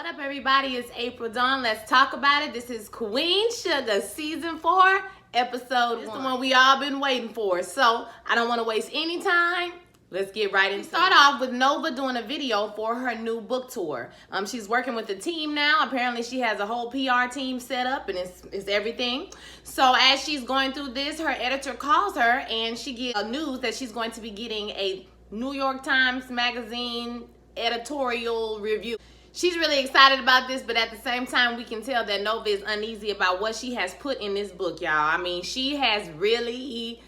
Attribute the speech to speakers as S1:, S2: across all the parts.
S1: What up, everybody? It's April Dawn. Let's talk about it. This is Queen Sugar Season 4, Episode 1. This is the one we all been waiting for. So, I don't want to waste any time. Let's get right into it. Start off with Nova doing a video for her new book tour. She's working with the team now. Apparently, she has a whole PR team set up, and it's everything. So, as she's going through this, her editor calls her, and she gets news that she's going to be getting a New York Times Magazine editorial review. She's really excited about this, but at the same time, we can tell that Nova is uneasy about what she has put in this book, y'all. I mean, she has really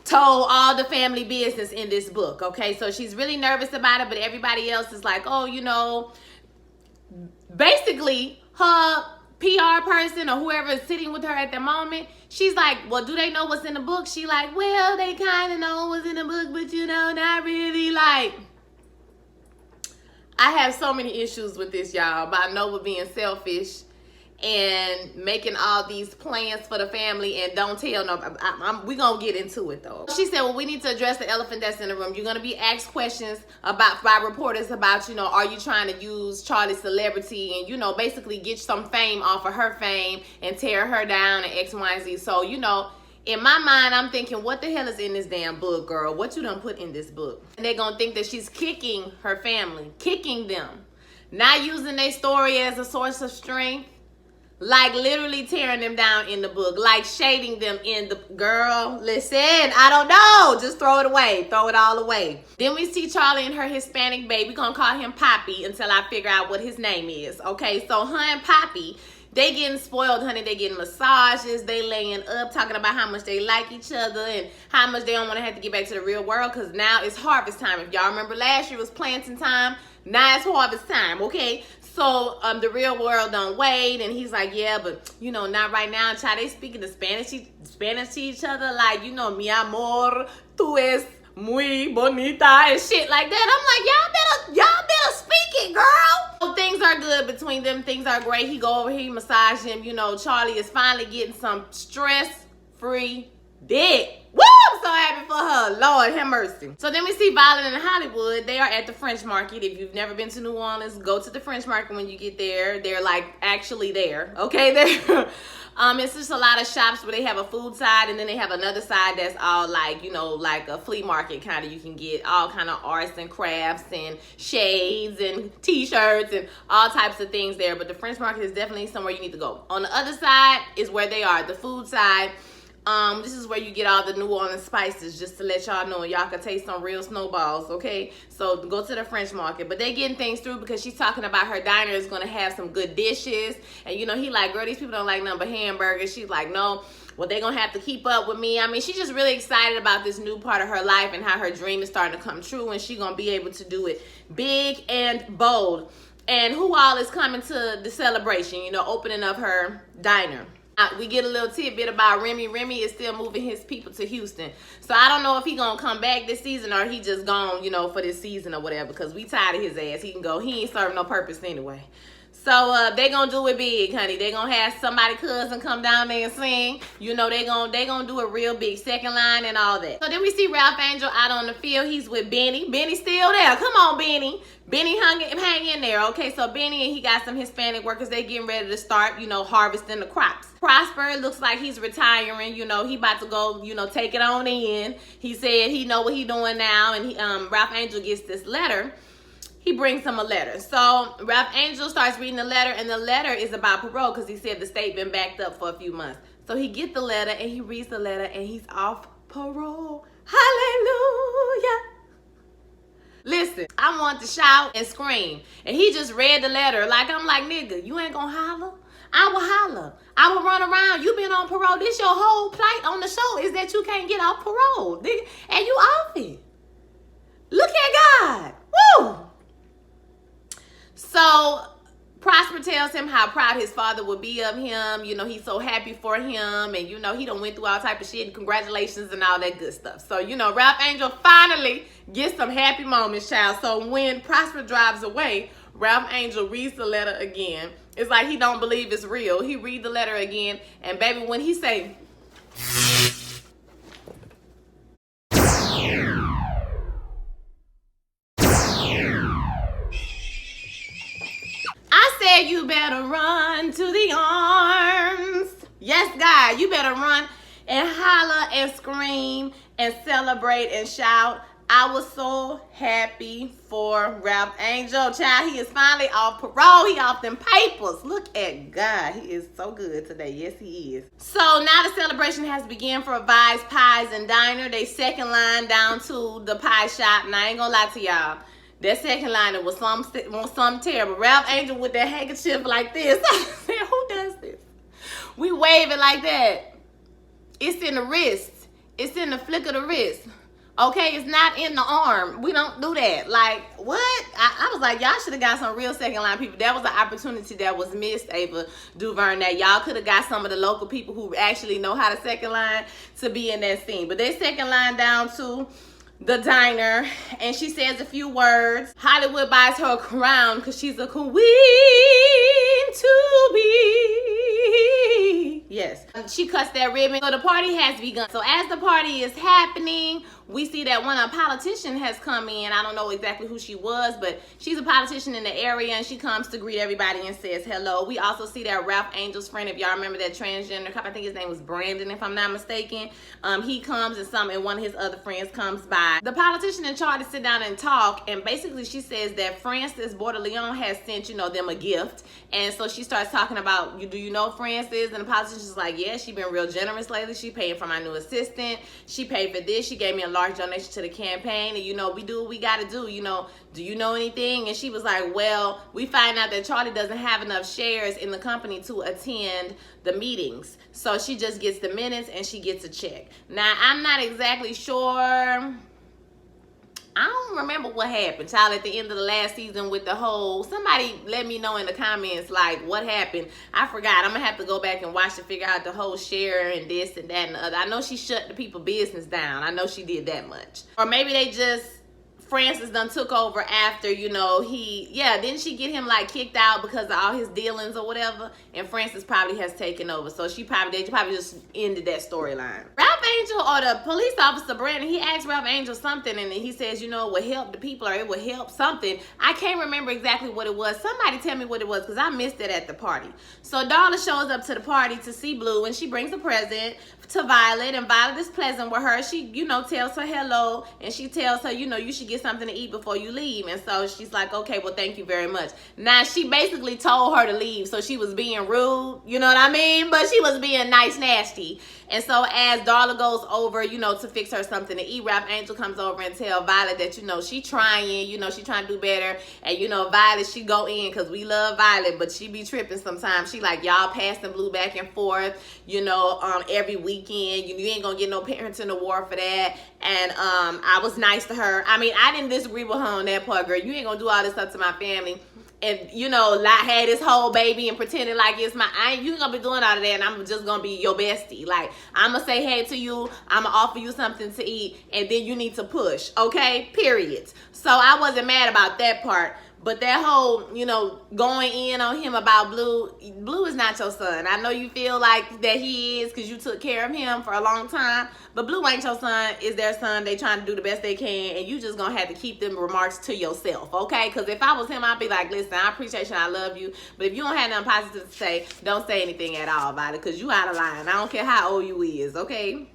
S1: told all the family business in this book, okay? So she's really nervous about it, but everybody else is like, oh, you know, basically her PR person or whoever is sitting with her at the moment, she's like, well, do they know what's in the book? She like, well, they kind of know what's in the book, but you know, not really. Like, I have so many issues with this, y'all, about Nova being selfish and making all these plans for the family and don't tell nobody. We're going to get into it, though. She said, well, we need to address the elephant that's in the room. You're going to be asked questions by reporters about, you know, are you trying to use Charlie's celebrity and, you know, basically get some fame off of her fame and tear her down and X, Y, and Z. So, you know, in my mind, I'm thinking, what the hell is in this damn book, girl? What you done put in this book? And they're going to think that she's kicking her family, kicking them, not using their story as a source of strength. Like literally tearing them down in the book, like shading them in the, girl, listen, I don't know. Just throw it away. Throw it all away. Then we see Charlie and her Hispanic baby. We're going to call him Poppy until I figure out what his name is. Okay, so her and Poppy, they getting spoiled, honey. They getting massages. They laying up, talking about how much they like each other and how much they don't want to have to get back to the real world because now it's harvest time. If y'all remember last year was planting time, now it's harvest time, okay? So the real world don't wait, and he's like, yeah, but you know, not right now. Child, they speaking the Spanish to each other, like, you know, mi amor, tú es muy bonita and shit like that. I'm like, y'all better speak it, girl. So things are good between them. Things are great. He go over here, he massage him. You know, Charlie is finally getting some stress-free dick. Woo! I'm so happy for her. Lord have mercy. So then we see Violet in Hollywood. They are at the French Market. If you've never been to New Orleans, go to the French Market when you get there. They're like actually there. Okay, there. It's just a lot of shops where they have a food side and then they have another side that's all like, you know, like a flea market kind of. You can get all kind of arts and crafts and shades and t-shirts and all types of things there. But the French Market is definitely somewhere you need to go. On the other side is where they are, the food side. This is where you get all the New Orleans spices, just to let y'all know. Y'all can taste some real snowballs, okay? So go to the French Market. But they getting things through because she's talking about her diner is going to have some good dishes. And, you know, he like, girl, these people don't like nothing but hamburgers. She's like, no, well, they're going to have to keep up with me. I mean, she's just really excited about this new part of her life and how her dream is starting to come true. And she's going to be able to do it big and bold. And who all is coming to the celebration, you know, opening up her diner. We get a little tidbit about Remy. Remy is still moving his people to Houston. So I don't know if he gonna come back this season or he just gone, you know, for this season or whatever, because we tired of his ass. He can go. He ain't serving no purpose anyway. So they gonna do it big, honey. They gonna have somebody cousin come down there and sing. You know, they gonna do it real big, second line and all that. So then we see Ralph Angel out on the field. He's with Benny. Benny's still there. Come on, Benny. Benny hang in there. Okay, so Benny and he got some Hispanic workers. They getting ready to start, you know, harvesting the crops. Prosper looks like he's retiring. You know, he about to go, you know, take it on in. He said he know what he doing now, and Ralph Angel gets this letter. He brings him a letter. So Ralph Angel starts reading the letter, and the letter is about parole because he said the state been backed up for a few months. So he gets the letter, and he reads the letter, and he's off parole. Hallelujah. Listen, I want to shout and scream. And he just read the letter. Like, I'm like, nigga, you ain't gonna holler? I will holler. I will run around. You been on parole. This your whole plight on the show is that you can't get off parole. Nigga, and you off it. Look at God. Woo! So Prosper tells him how proud his father would be of him. You know, he's so happy for him. And, you know, he done went through all type of shit and congratulations and all that good stuff. So, you know, Ralph Angel finally gets some happy moments, child. So when Prosper drives away, Ralph Angel reads the letter again. It's like he don't believe it's real. He read the letter again. And, baby, when he say... said you better run to the arms. Yes, God, you better run and holler and scream and celebrate and shout. I was so happy for Ralph Angel. Child, he is finally off parole. He off them papers. Look at God. He is so good today. Yes, he is. So now the celebration has begun for Vi's Pies and Diner. They second line down to the pie shop. And I ain't gonna lie to y'all. That second liner was something terrible. Ralph Angel with that handkerchief like this. I said, who does this? We wave it like that. It's in the wrist. It's in the flick of the wrist. Okay, it's not in the arm. We don't do that. Like, what? I was like, y'all should have got some real second line people. That was an opportunity that was missed, Ava Duverne, that y'all could have got some of the local people who actually know how to second line to be in that scene. But they second line down to the diner, and she says a few words. Hollywood buys her a crown because she's a queen to be. Yes. She cuts that ribbon. So the party has begun. So as the party is happening, we see that a politician has come in. I don't know exactly who she was, but she's a politician in the area, and she comes to greet everybody and says hello. We also see that Ralph Angel's friend, if y'all remember that transgender couple, I think his name was Brandon, if I'm not mistaken. He comes, and one of his other friends comes by. The politician in charge to sit down and talk, and basically she says that Francis Bordelon has sent, them a gift. And so she starts talking about, do you know Francis? And the politician's like, yeah, she been real generous lately. She paid for my new assistant. She paid for this. She gave me a large donation to the campaign. And, we do what we got to do. Do you know anything? And she was like, well, we find out that Charlie doesn't have enough shares in the company to attend the meetings. So she just gets the minutes and she gets a check. Now, I'm not exactly sure. I don't remember what happened, child, at the end of the last season with the whole, somebody let me know in the comments, like, what happened. I forgot. I'm going to have to go back and watch to figure out the whole share and this and that and the other. I know she shut the people business down. I know she did that much. Or maybe they just, Francis done took over after, didn't she get him like kicked out because of all his dealings or whatever? And Francis probably has taken over. So they probably just ended that storyline. Ralph Angel, or the police officer, Brandon, he asked Ralph Angel something, and he says, it would help the people, or it would help something. I can't remember exactly what it was. Somebody tell me what it was, because I missed it at the party. So Darla shows up to the party to see Blue, and she brings a present to Violet, and Violet is pleasant with her. She, tells her hello, and she tells her, you should get something to eat before you leave. And so she's like, okay, well, thank you very much. Now, she basically told her to leave, so she was being rude, you know what I mean? But she was being nice, nasty. And so as Darla goes over, to fix her something to eat, Ralph Angel comes over and tell Violet that, she trying, she trying to do better. And, Violet, she go in, because we love Violet, but she be tripping sometimes. She like, y'all passing Blue back and forth, every weekend. You ain't gonna get no parenting award for that. And I was nice to her. I mean, I didn't disagree with her on that part, girl. You ain't gonna do all this stuff to my family. And, like, had this whole baby and pretending like it's you ain't gonna be doing all of that, and I'm just gonna be your bestie. Like, I'm gonna say hey to you, I'm gonna offer you something to eat, and then you need to push, okay? Period. So I wasn't mad about that part. But that whole, going in on him about Blue is not your son. I know you feel like that he is because you took care of him for a long time. But Blue ain't your son, is their son. They trying to do the best they can. And you just going to have to keep them remarks to yourself, okay? Because if I was him, I'd be like, listen, I appreciate you and I love you. But if you don't have nothing positive to say, don't say anything at all about it, because you out of line. I don't care how old you is, okay?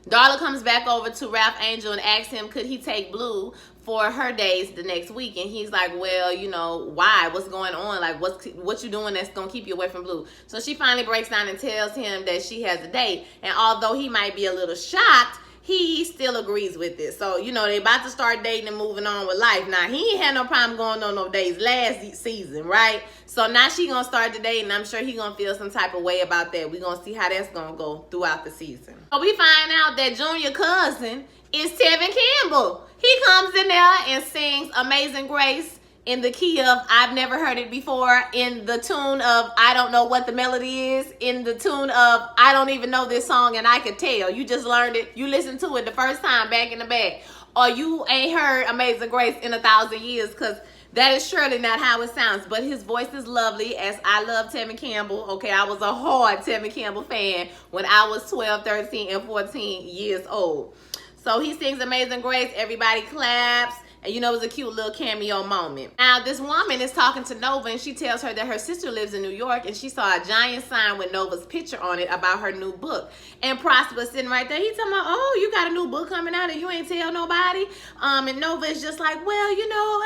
S1: Darla comes back over to Ralph Angel and asks him, could he take Blue for her days the next week? And he's like, well, why? What's going on? Like, what you doing that's going to keep you away from Blue? So she finally breaks down and tells him that she has a date. And although he might be a little shocked, he still agrees with it. So, they about to start dating and moving on with life. Now, he ain't had no problem going on no dates last season, right? So now she gonna start the date, and I'm sure he gonna feel some type of way about that. We gonna see how that's gonna go throughout the season. So we find out that Junior cousin is Tevin Campbell. He comes in there and sings Amazing Grace in the key of I've never heard it before, in the tune of I don't know what the melody is, in the tune of I don't even know this song and I could tell. You just learned it. You listened to it the first time back in the back. Or you ain't heard Amazing Grace in 1,000 years, because that is surely not how it sounds. But his voice is lovely, as I love Tevin Campbell. Okay, I was a hard Tevin Campbell fan when I was 12, 13, and 14 years old. So he sings Amazing Grace, everybody claps. And you know, it was a cute little cameo moment. Now, this woman is talking to Nova, and she tells her that her sister lives in New York, and she saw a giant sign with Nova's picture on it about her new book. And Prosper sitting right there, he's talking about, oh, you got a new book coming out and you ain't tell nobody? And Nova is just like, well, you know,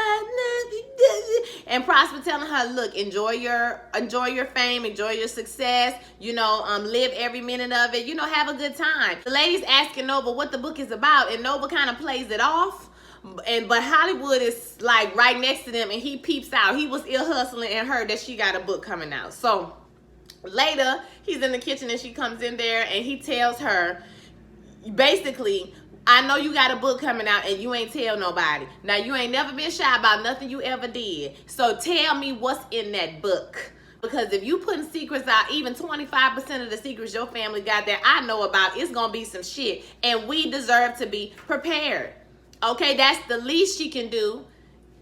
S1: and Prosper telling her, look, enjoy your fame, enjoy your success, you know, live every minute of it, you know, have a good time. The lady's asking Nova what the book is about, and Nova kind of plays it off. But Hollywood is like right next to them, and he peeps out. He was ill hustling and heard that she got a book coming out. So later, he's in the kitchen and she comes in there and he tells her, basically, I know you got a book coming out and you ain't tell nobody. Now, you ain't never been shy about nothing you ever did. So tell me what's in that book. Because if you putting secrets out, even 25% of the secrets your family got that I know about, it's going to be some shit. And we deserve to be prepared. Okay, that's the least she can do,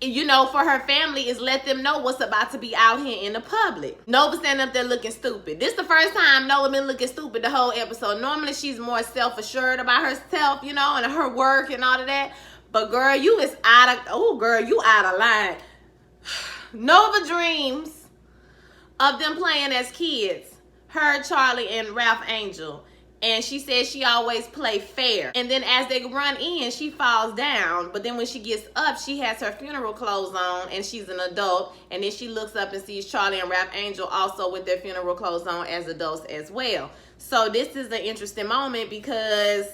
S1: you know, for her family, is let them know what's about to be out here in the public. Nova standing up there looking stupid. This is the first time Nova been looking stupid the whole episode. Normally, she's more self-assured about herself, you know, and her work and all of that. But girl, you out of line. Nova dreams of them playing as kids. Her, Charlie, and Ralph Angel. And she says she always play fair. And then as they run in, she falls down. But then when she gets up, she has her funeral clothes on and she's an adult. And then she looks up and sees Charlie and Ralph Angel also with their funeral clothes on as adults as well. So this is an interesting moment because,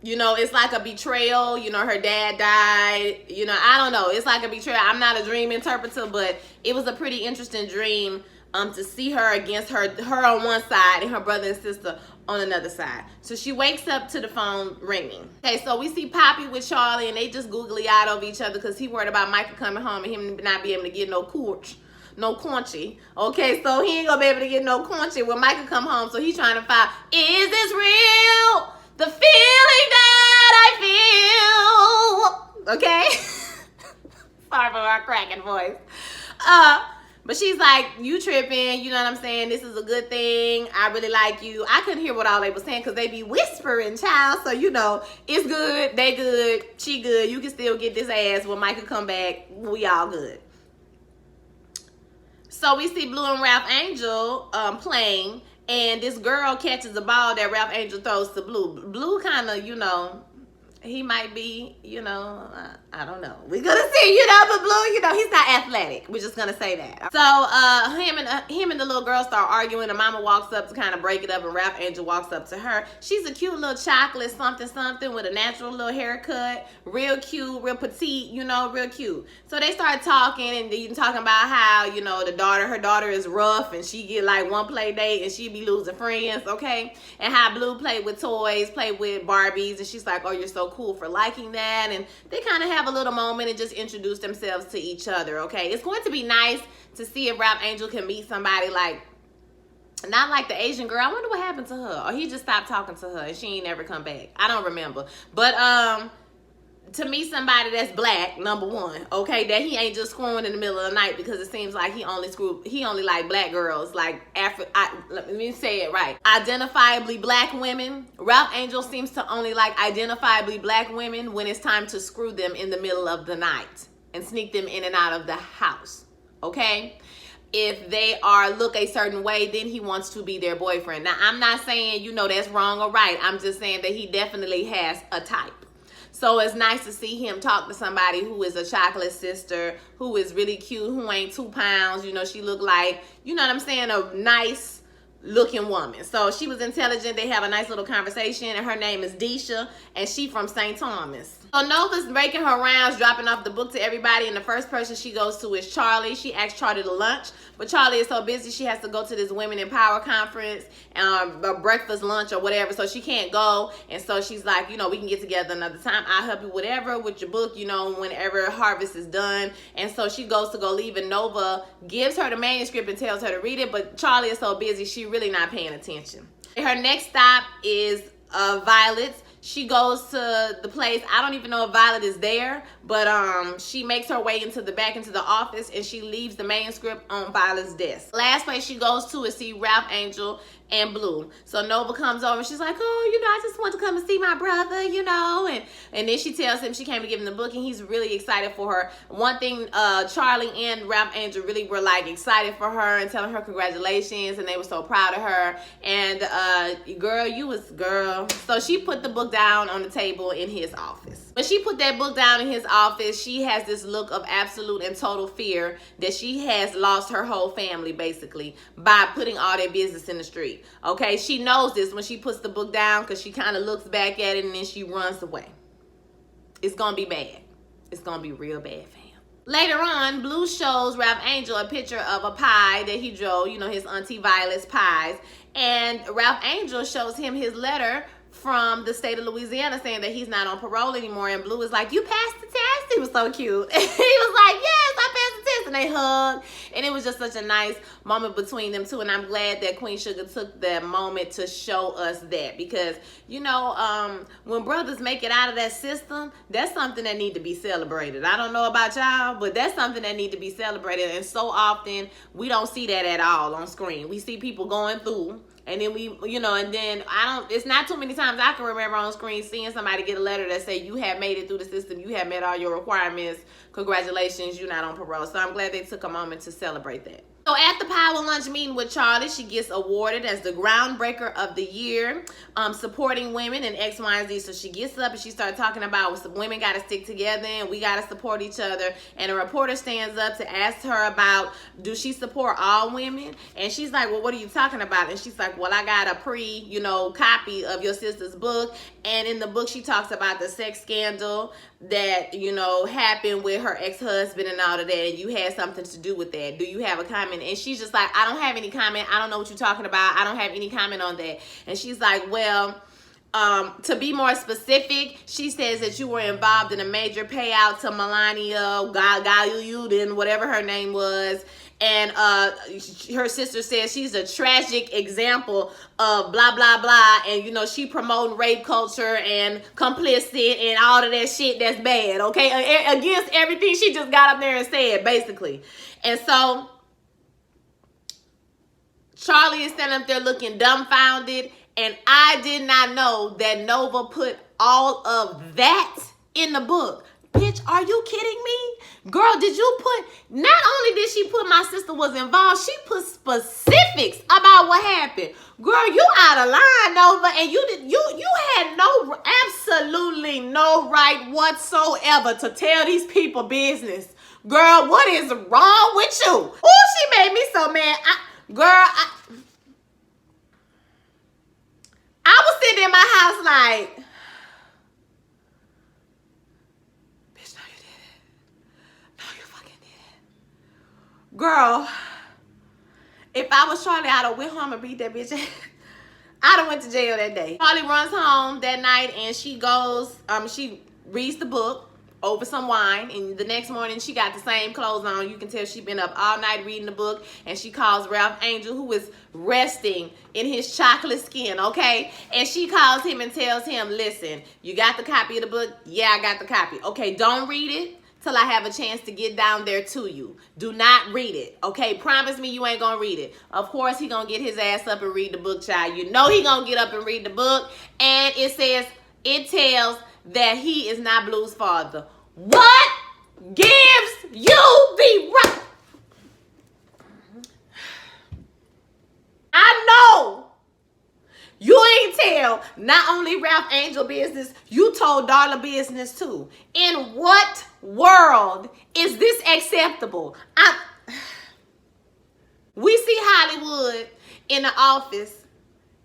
S1: you know, it's like a betrayal. You know, her dad died. You know, I don't know. It's like a betrayal. I'm not a dream interpreter, but it was a pretty interesting dream. To see her against her on one side and her brother and sister on another side. So she wakes up to the phone ringing. Okay, so we see Poppy with Charlie and they just googly-eyed over each other because he worried about Michael coming home and him not be able to get no crunchy. Okay, so he ain't gonna be able to get no crunchy when Michael come home. So he's trying to find, is this real? The feeling that I feel. Okay? Sorry for my cracking voice. But she's like, you tripping, you know what I'm saying? This is a good thing. I really like you. I couldn't hear what all they were saying because they be whispering, child. So, you know, it's good, they good, she good. You can still get this ass when Michael come back. We all good. So we see Blue and Ralph Angel playing. And this girl catches the ball that Ralph Angel throws to Blue. Blue kind of, you know, he might be, you know, I don't know. We're gonna see, you know, but Blue, you know, he's not athletic. We're just gonna say that. So him and the little girl start arguing. The mama walks up to kind of break it up, and Ralph Angel walks up to her. She's a cute little chocolate something with a natural little haircut, real cute, real petite, you know, real cute. So they start talking and then talking about how, you know, her daughter is rough and she get like one play date and she be losing friends, okay? And how Blue played with toys, played with Barbies, and she's like, oh, you're so cool for liking that. And they kind of have a little moment and just introduce themselves to each other, okay? It's going to be nice to see if Ralph Angel can meet somebody like, not like the Asian girl. I wonder what happened to her, or he just stopped talking to her and she ain't never come back. I don't remember. But to meet somebody that's black, number one, okay, that he ain't just screwing in the middle of the night, because it seems like he only like black girls, like let me say it right, identifiably black women. Ralph Angel seems to only like identifiably black women when it's time to screw them in the middle of the night and sneak them in and out of the house, okay? If they look a certain way, then he wants to be their boyfriend. Now, I'm not saying, you know, that's wrong or right. I'm just saying that he definitely has a type. So it's nice to see him talk to somebody who is a chocolate sister, who is really cute, who ain't 2 pounds. You know, she looked like, you know what I'm saying, a nice looking woman. So she was intelligent. They have a nice little conversation, and her name is Deisha, and she from St. Thomas. So Nova's making her rounds, dropping off the book to everybody, and the first person she goes to is Charlie. She asks Charlie to lunch, but Charlie is so busy she has to go to this Women in Power conference, breakfast, lunch, or whatever, so she can't go. And so she's like, you know, we can get together another time. I'll help you whatever with your book, you know, whenever harvest is done. And so she goes to go leave, and Nova gives her the manuscript and tells her to read it, but Charlie is so busy she really not paying attention. Her next stop is Violet's. She goes to the place. I don't even know if Violet is there, but she makes her way into the office, and she leaves the manuscript on Violet's desk. Last place she goes to is see Ralph Angel and Blue. So Nova comes over and she's like, oh, I just want to come and see my brother, and then she tells him she came to give him the book, and he's really excited for her. One thing, Charlie and Ralph Angel really were like excited for her and telling her congratulations, and they were so proud of her. And girl. So she put the book down on the table in his office. When she put that book down in his office, she has this look of absolute and total fear that she has lost her whole family, basically, by putting all their business in the street. Okay, she knows this when she puts the book down, because she kind of looks back at it and then she runs away. It's gonna be bad. It's gonna be real bad, fam. Later on, Blue shows Ralph Angel a picture of a pie that he drew, his Auntie Violet's pies. And Ralph Angel shows him his letter from the state of Louisiana saying that he's not on parole anymore. And Blue is like, you passed the test? He was so cute. He was like, yes, I passed the test. And they hugged. And it was just such a nice moment between them two. And I'm glad that Queen Sugar took that moment to show us that. Because, when brothers make it out of that system, that's something that need to be celebrated. I don't know about y'all, but that's something that need to be celebrated. And so often, we don't see that at all on screen. We see people going through. And then it's not too many times I can remember on screen seeing somebody get a letter that say, you have made it through the system, you have met all your requirements, congratulations, you're not on parole. So I'm glad they took a moment to celebrate that. So at the Power Lunch meeting with Charlie, she gets awarded as the groundbreaker of the year, supporting women in X, Y, and Z. So she gets up and she starts talking about women got to stick together and we got to support each other. And a reporter stands up to ask her about, do she support all women? And she's like, well, what are you talking about? And she's like, well, I got a copy of your sister's book. And in the book, she talks about the sex scandal that, happened with her ex-husband and all of that. And you had something to do with that. Do you have a comment? And she's just like, I don't have any comment. I don't know what you're talking about. I don't have any comment on that. And she's like, well, to be more specific, she says that you were involved in a major payout to Melania Gayudin, whatever her name was. And her sister says she's a tragic example of blah, blah, blah. And, she promoting rape culture and complicit and all of that shit that's bad, okay? Against everything she just got up there and said, basically. And so Charlie is standing up there looking dumbfounded. And I did not know that Nova put all of that in the book. Bitch, are you kidding me? Girl, did you put, not only did she put my sister was involved, she put specifics about what happened. Girl, you out of line, Nova, and you had absolutely no right whatsoever to tell these people business. Girl, what is wrong with you? Ooh, she made me so mad. I was sitting in my house like, bitch, no, you did it. No, you fucking did it. Girl, if I was Charlie, I'd have went home and beat that bitch. I'd have went to jail that day. Charlie runs home that night and she goes, she reads the book over some wine, and the next morning she got the same clothes on. You can tell she's been up all night reading the book, and she calls Ralph Angel, who is resting in his chocolate skin, okay? And she calls him and tells him, listen, you got the copy of the book? Yeah, I got the copy. Okay, don't read it till I have a chance to get down there to you. Do not read it, okay? Promise me you ain't gonna read it. Of course he gonna get his ass up and read the book, child. You know he gonna get up and read the book, and it tells that he is not Blue's father. What gives you the right? I know you ain't tell not only Ralph Angel business, you told Darla business too. In what world is this acceptable? We see Hollywood in the office.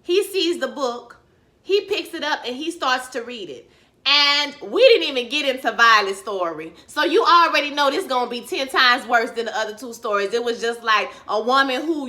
S1: He sees the book. He picks it up and he starts to read it. And we didn't even get into Violet's story. So you already know this is going to be 10 times worse than the other two stories. It was just like a woman who,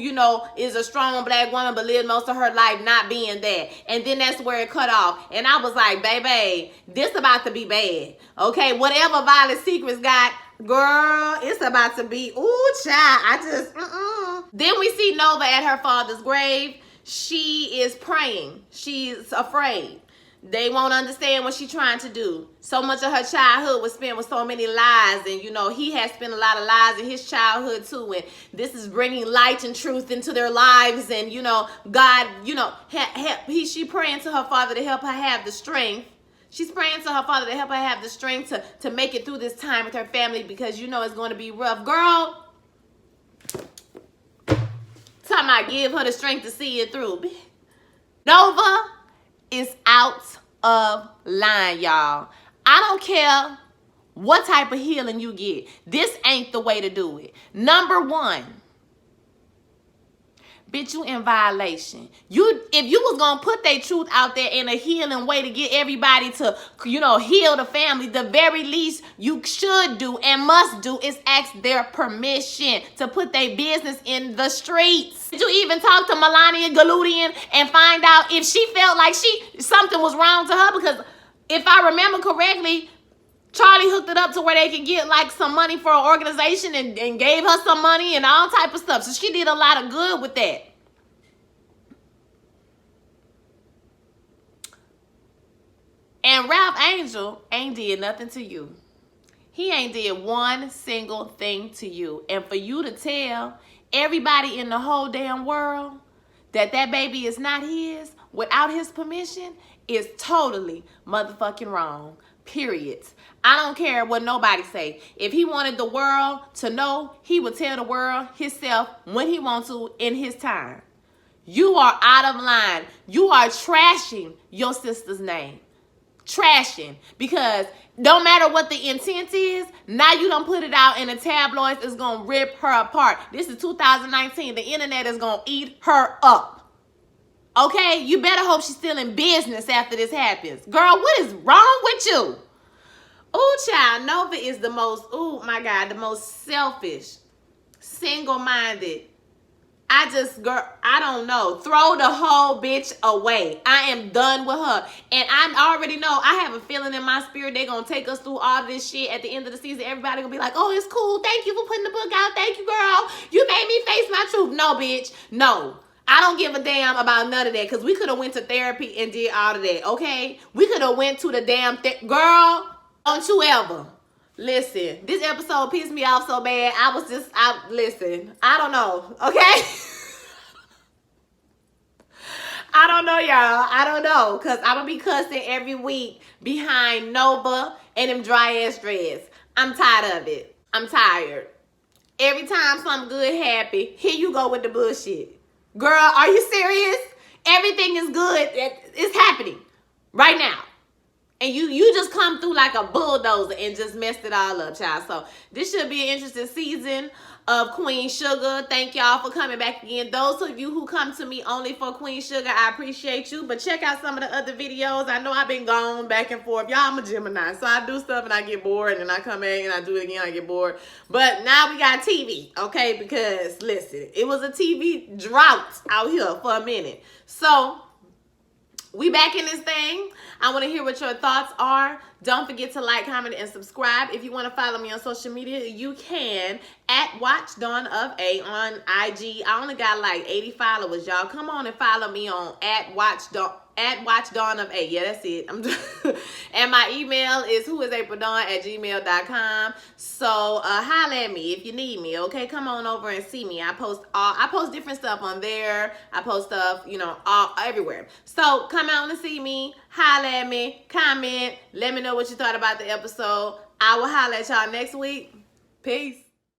S1: is a strong black woman but lived most of her life not being that. And then that's where it cut off. And I was like, baby, this about to be bad. Okay, whatever Violet's secrets got, girl, it's about to be, ooh, child, Then we see Nova at her father's grave. She is praying. She's afraid. They won't understand what she's trying to do. So much of her childhood was spent with so many lies. And, you know, he has spent a lot of lies in his childhood, too. And this is bringing light and truth into their lives. And, you know, God, you know, she praying to her father to help her have the strength. She's praying to her father to help her have the strength to make it through this time with her family, because, you know, it's going to be rough. Girl, time I give her the strength to see it through. Nova is out of line, y'all. I don't care what type of healing you get. This ain't the way to do it. Number one, bitch, you in violation. If you was gonna put their truth out there in a healing way to get everybody to, you know, heal the family, the very least you should do and must do is ask their permission to put their business in the streets. Did you even talk to Melania Galudian and find out if she felt like something was wrong to her? Because if I remember correctly, Charlie hooked it up to where they could get like some money for an organization and gave her some money and all type of stuff. So she did a lot of good with that. And Ralph Angel ain't did nothing to you. He ain't did one single thing to you. And for you to tell everybody in the whole damn world that that baby is not his without his permission is totally motherfucking wrong. Period. I don't care what nobody say. If he wanted the world to know, he would tell the world himself when he wants to in his time. You are out of line. You are trashing your sister's name. Trashing. Because don't matter what the intent is, now you done put it out in the tabloids, it's going to rip her apart. This is 2019. The internet is going to eat her up. Okay? You better hope she's still in business after this happens. Girl, what is wrong with you? Ooh, child, Nova is the most, ooh, my God, the most selfish, single-minded. Girl, I don't know. Throw the whole bitch away. I am done with her. And I already know, I have a feeling in my spirit they're going to take us through all this shit. At the end of the season, everybody going to be like, oh, it's cool. Thank you for putting the book out. Thank you, girl. You made me face my truth. No, bitch. No. I don't give a damn about none of that, because we could have went to therapy and did all of that, okay? We could have went to the damn girl. Don't you ever. Listen, this episode pissed me off so bad. Listen, I don't know, okay? I don't know, y'all. I don't know, because I'm going to be cussing every week behind Nova and them dry-ass dreads. I'm tired of it. I'm tired. Every time something good happens, here you go with the bullshit. Girl, are you serious? Everything is good. It's happening right now. And you just come through like a bulldozer and just messed it all up, child. So this should be an interesting season of Queen Sugar. Thank y'all for coming back again. Those of you who come to me only for Queen Sugar, I appreciate you. But check out some of the other videos. I know I've been gone back and forth. Y'all, I'm a Gemini. So I do stuff and I get bored. And then I come back and I do it again. I get bored. But now we got TV, okay? Because, listen, it was a TV drought out here for a minute. So we back in this thing. I want to hear what your thoughts are. Don't forget to like, comment, and subscribe. If you want to follow me on social media, you can at Watch Dawn of A on IG. I only got like 80 followers, y'all. Come on and follow me on at Watch Dawn of A. Yeah, that's it. And my email is whoisaprildawn@gmail.com. So holla at me if you need me, okay? Come on over and see me. I post different stuff on there. I post stuff, you know, everywhere. So come out and see me. Holla at me. Comment. Let me know what you thought about the episode. I will holla at y'all next week. Peace.